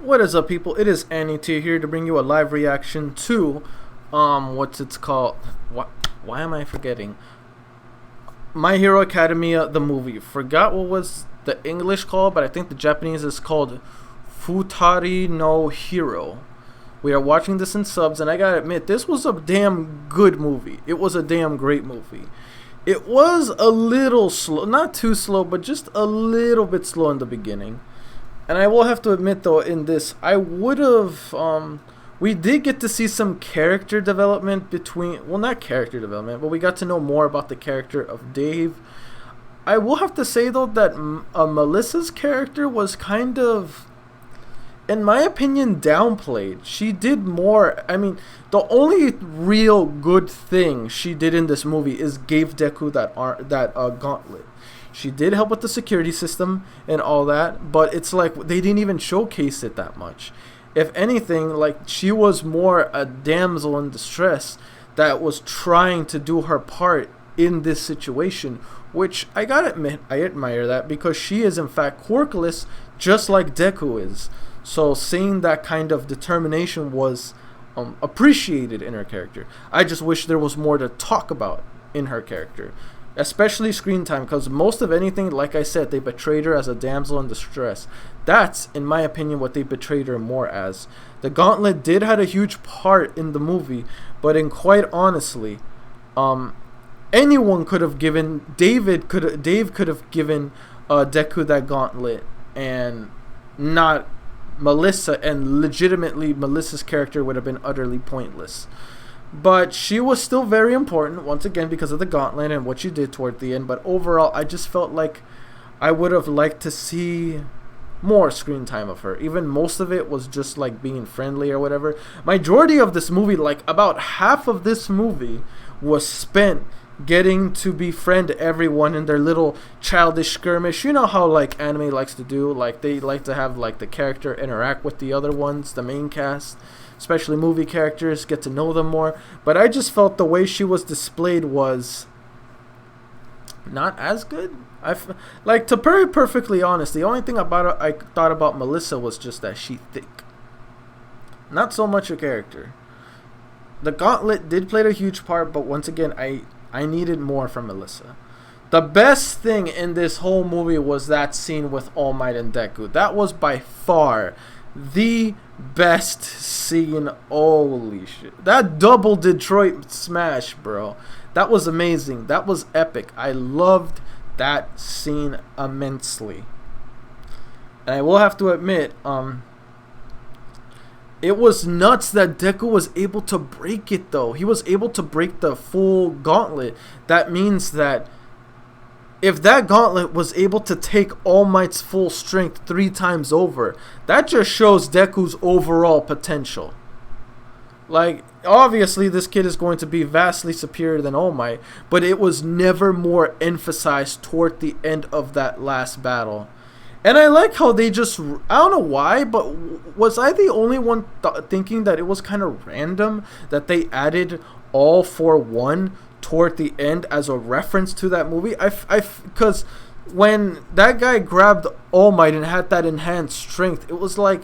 What is up, people? It is Annie T here to bring you a live reaction to, what's it's called? Why am I forgetting? My Hero Academia, the movie. Forgot what was the English called, but I think the Japanese is called Futari no Hero. We are watching this in subs, and I gotta admit, this was a damn good movie. It was a damn great movie. It was a little slow, not too slow, but just a little bit slow in the beginning. And I will have to admit, though, in this, I would have, we did get to see some character development between, well, not character development, but we got to know more about the character of Dave. I will have to say, though, that Melissa's character was kind of, in my opinion, downplayed. She did more. I mean, the only real good thing she did in this movie is gave Deku that gauntlet. She did help with the security system and all that, but it's like they didn't even showcase it that much. If anything, like, she was more a damsel in distress that was trying to do her part in this situation, which I gotta admit, I admire that, because she is in fact quirkless, just like Deku is. So seeing that kind of determination was appreciated in her character. I just wish there was more to talk about in her character, especially screen time, because most of anything, like I said, they betrayed her as a damsel in distress. That's, in my opinion, what they betrayed her more as. The gauntlet did had a huge part in the movie, but in quite honestly, anyone could have given Dave could have given Deku that gauntlet, and not Melissa, and legitimately Melissa's character would have been utterly pointless. But she was still very important, once again, because of the gauntlet and what she did toward the end. But overall, I just felt like I would have liked to see more screen time of her. Even most of it was just like being friendly or whatever. Majority of this movie, like about half of this movie, was spent getting to befriend everyone in their little childish skirmish. You know how like anime likes to do, like they like to have like the character interact with the other ones, the main cast, especially movie characters, get to know them more. But I just felt the way she was displayed was not as good. Like, to be perfectly honest, the only thing about it I thought about Melissa was just that she's thick, not so much her character. The gauntlet did play a huge part, but once again, I needed more from Melissa. The best thing in this whole movie was that scene with All Might and Deku. That was by far the best scene. Holy shit. That double Detroit smash, bro. That was amazing. That was epic. I loved that scene immensely. And I will have to admit, it was nuts that Deku was able to break it, though. He was able to break the full gauntlet. That means that if that gauntlet was able to take All Might's full strength 3 times over, that just shows Deku's overall potential. Like, obviously this kid is going to be vastly superior than All Might, but it was never more emphasized toward the end of that last battle. And I like how they just, I don't know why, but was I the only one thinking that it was kind of random that they added All for One toward the end as a reference to that movie? Because when that guy grabbed All Might and had that enhanced strength, it was like,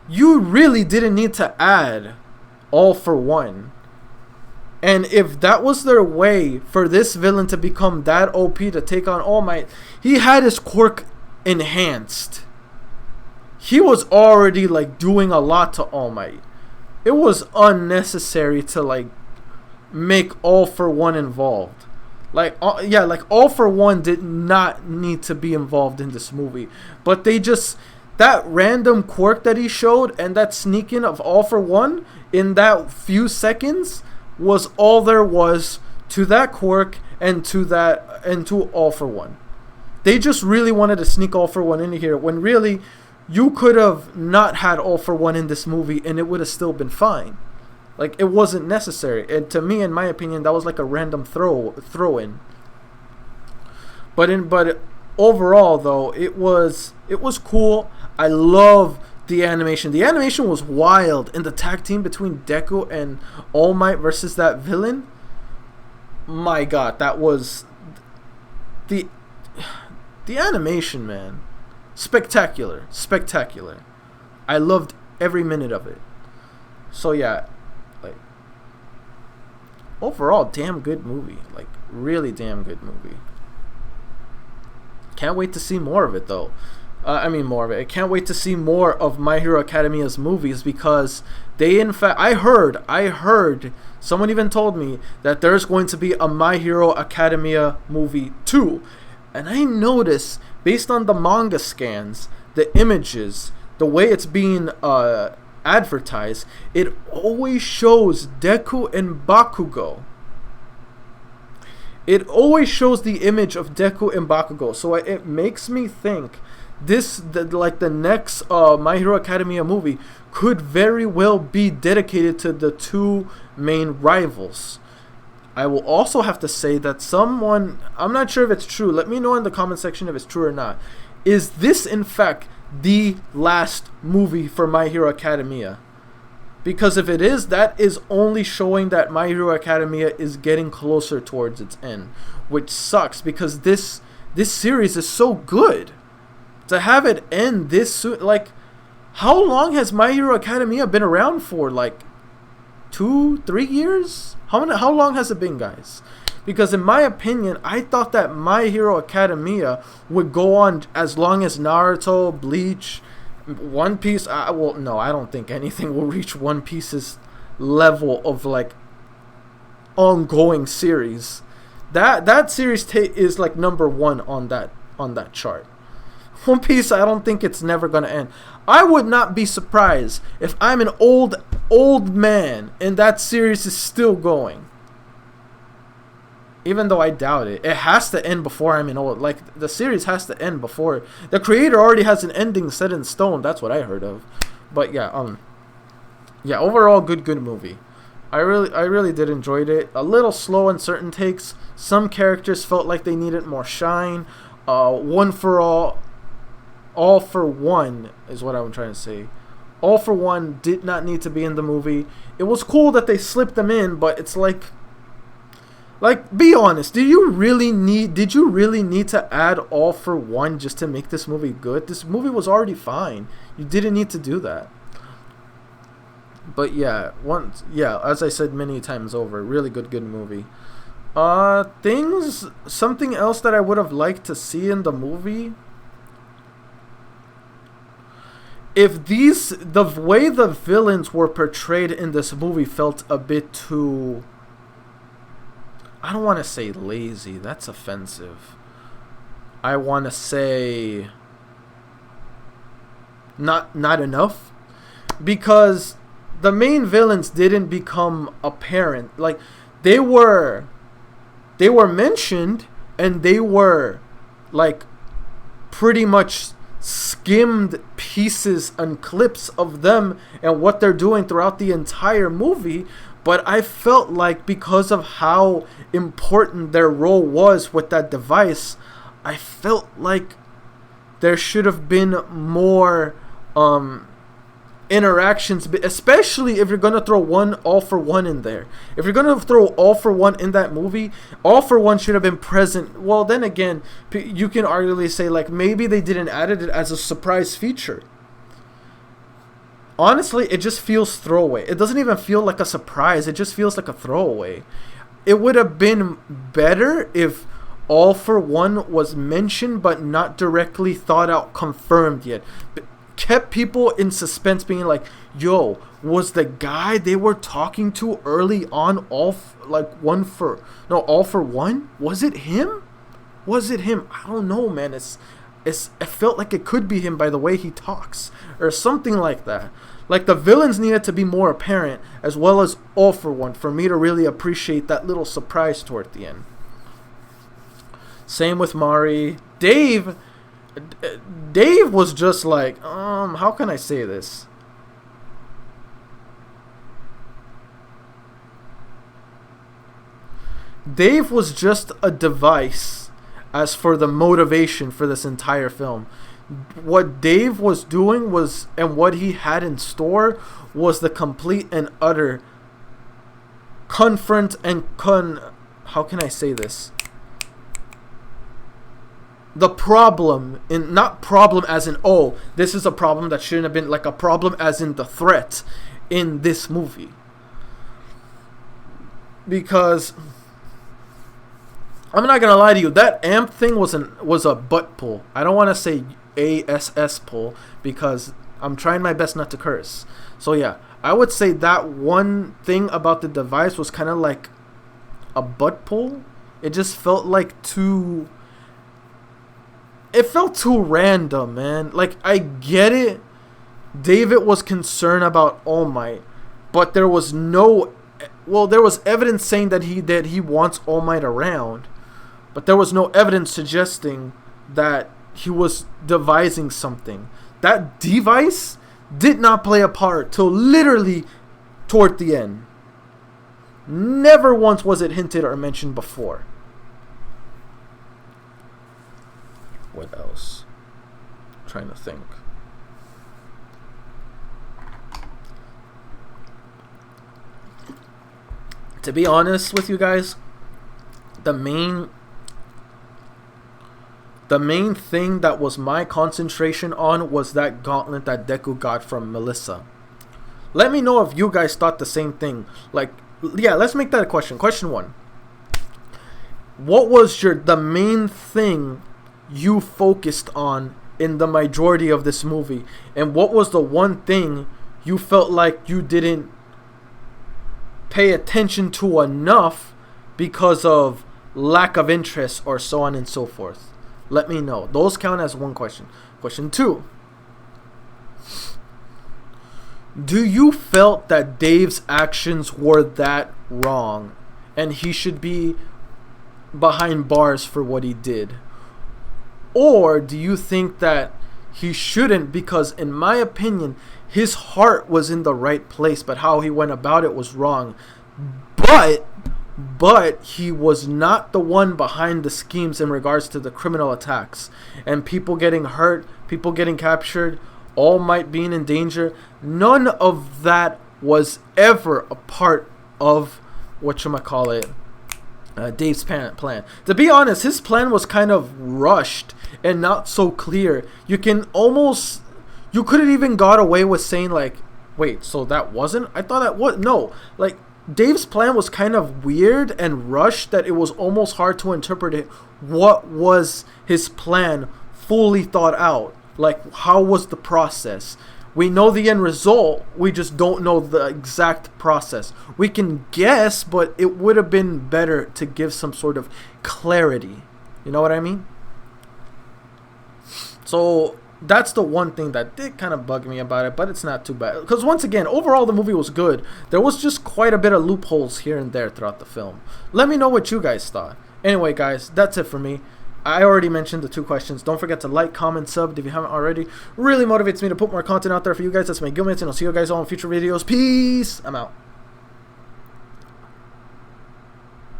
you really didn't need to add All for One. And if that was their way for this villain to become that OP to take on All Might, he had his quirk enhanced. He was already like doing a lot to All Might. It was unnecessary to like make All for One involved. Like like All for One did not need to be involved in this movie, but they just, that random quirk that he showed and that sneaking of All for One in that few seconds was all there was to that quirk and to All for One. They just really wanted to sneak All for One into here, when really you could have not had All for One in this movie and it would have still been fine. Like, it wasn't necessary. And to me, in my opinion, that was like a random throw in. But overall, though, it was cool. I love the animation. The animation was wild, and the tag team between Deku and All Might versus that villain. My God, that was the animation, man. Spectacular. I loved every minute of it. So yeah, like overall, damn good movie. Like really damn good movie. Can't wait to see more of it though. More of it. I can't wait to see more of My Hero Academia's movies because they, in fact, I heard, someone even told me that there's going to be a My Hero Academia movie 2. And I noticed, based on the manga scans, the images, the way it's being advertised, it always shows Deku and Bakugo. It always shows the image of Deku and Bakugo. So it makes me think the next My Hero Academia movie could very well be dedicated to the two main rivals. I will also have to say that someone, I'm not sure if it's true, let me know in the comment section if it's true or not. Is this in fact the last movie for My Hero Academia? Because if it is, that is only showing that My Hero Academia is getting closer towards its end, which sucks because this series is so good. To have it end this soon, like, how long has My Hero Academia been around for? Like 2-3 years? How long has it been, guys? Because in my opinion, I thought that My Hero Academia would go on as long as Naruto, Bleach, One Piece. No, I don't think anything will reach One Piece's level of like ongoing series. That series is like number 1 on that chart. One Piece, I don't think it's never going to end. I would not be surprised if I'm an old man and that series is still going. Even though I doubt it. It has to end before I'm an old. Like, the series has to end before. The creator already has an ending set in stone. That's what I heard of. But yeah, overall good movie. I really did enjoy it. A little slow in certain takes. Some characters felt like they needed more shine. All for One is what I'm trying to say. All for One did not need to be in the movie. It was cool that they slipped them in, but it's like, be honest. Did you really need to add All for One just to make this movie good? This movie was already fine. You didn't need to do that. But yeah, as I said many times over, really good movie. Something else that I would have liked to see in the movie. If the way the villains were portrayed in this movie felt a bit too, I don't want to say lazy, that's offensive. I want to say not enough, because the main villains didn't become apparent. Like, they were mentioned, and they were like pretty much skimmed pieces and clips of them and what they're doing throughout the entire movie. But I felt like because of how important their role was with that device, I felt like there should have been more interactions, especially if you're going to throw All for One in there. If you're going to throw All for One in that movie, All for One should have been present. Well, then again, you can arguably say like maybe they didn't add it as a surprise feature. Honestly, it just feels throwaway. It doesn't even feel like a surprise. It just feels like a throwaway. It would have been better if All for One was mentioned but not directly thought out, confirmed yet. Kept people in suspense, being like, yo, was the guy they were talking to early on All for One? Was it him? I don't know, man. It felt like it could be him by the way he talks or something like that. Like, the villains needed to be more apparent, as well as All for One, for me to really appreciate that little surprise toward the end. Same with Mari. Dave was just like, how can I say this? Dave was just a device as for the motivation for this entire film. What Dave was doing was, and what he had in store was the complete and utter how can I say this? the problem in, not problem as in, oh, this is a problem that shouldn't have been, like a problem as in the threat in this movie. Because I'm not gonna lie to you, that amp thing was a butt pull. I don't want to say ASS pull because I'm trying my best not to curse. So yeah, I would say that one thing about the device was kind of like a butt pull. It just felt like too. It felt too random, man. Like, I get it. David was concerned about All Might, but there was no. Well, there was evidence saying that he wants All Might around, but there was no evidence suggesting that he was devising something. That device did not play a part till literally toward the end. Never once was it hinted or mentioned before. What else? I'm trying to think. To be honest with you guys, the main thing that was my concentration on was that gauntlet that Deku got from Melissa. Let me know if you guys thought the same thing. Like, yeah, let's make that a question. Question 1. What was the main thing you focused on in the majority of this movie? And what was the one thing you felt like you didn't pay attention to enough because of lack of interest or so on and so forth? Let me know. Those count as one question. Question 2. Do you felt that Dave's actions were that wrong and he should be behind bars for what he did? Or do you think that he shouldn't, because in my opinion his heart was in the right place, but how he went about it was wrong? But he was not the one behind the schemes in regards to the criminal attacks and people getting hurt, people getting captured, All Might being in danger. None of that was ever a part of Dave's plan. To be honest, his plan was kind of rushed and not so clear. You couldn't even got away with saying like, wait, so that wasn't? I thought that was. No, like, Dave's plan was kind of weird and rushed that it was almost hard to interpret it. What was his plan fully thought out? Like, how was the process? We know the end result, we just don't know the exact process. We can guess, but it would have been better to give some sort of clarity. You know what I mean? So that's the one thing that did kind of bug me about it, but it's not too bad. Because once again, overall the movie was good. There was just quite a bit of loopholes here and there throughout the film. Let me know what you guys thought. Anyway, guys, that's it for me. I already mentioned the 2 questions. Don't forget to like, comment, sub if you haven't already. Really motivates me to put more content out there for you guys. That's my Gilmans, and I'll see you guys all in future videos. Peace. I'm out.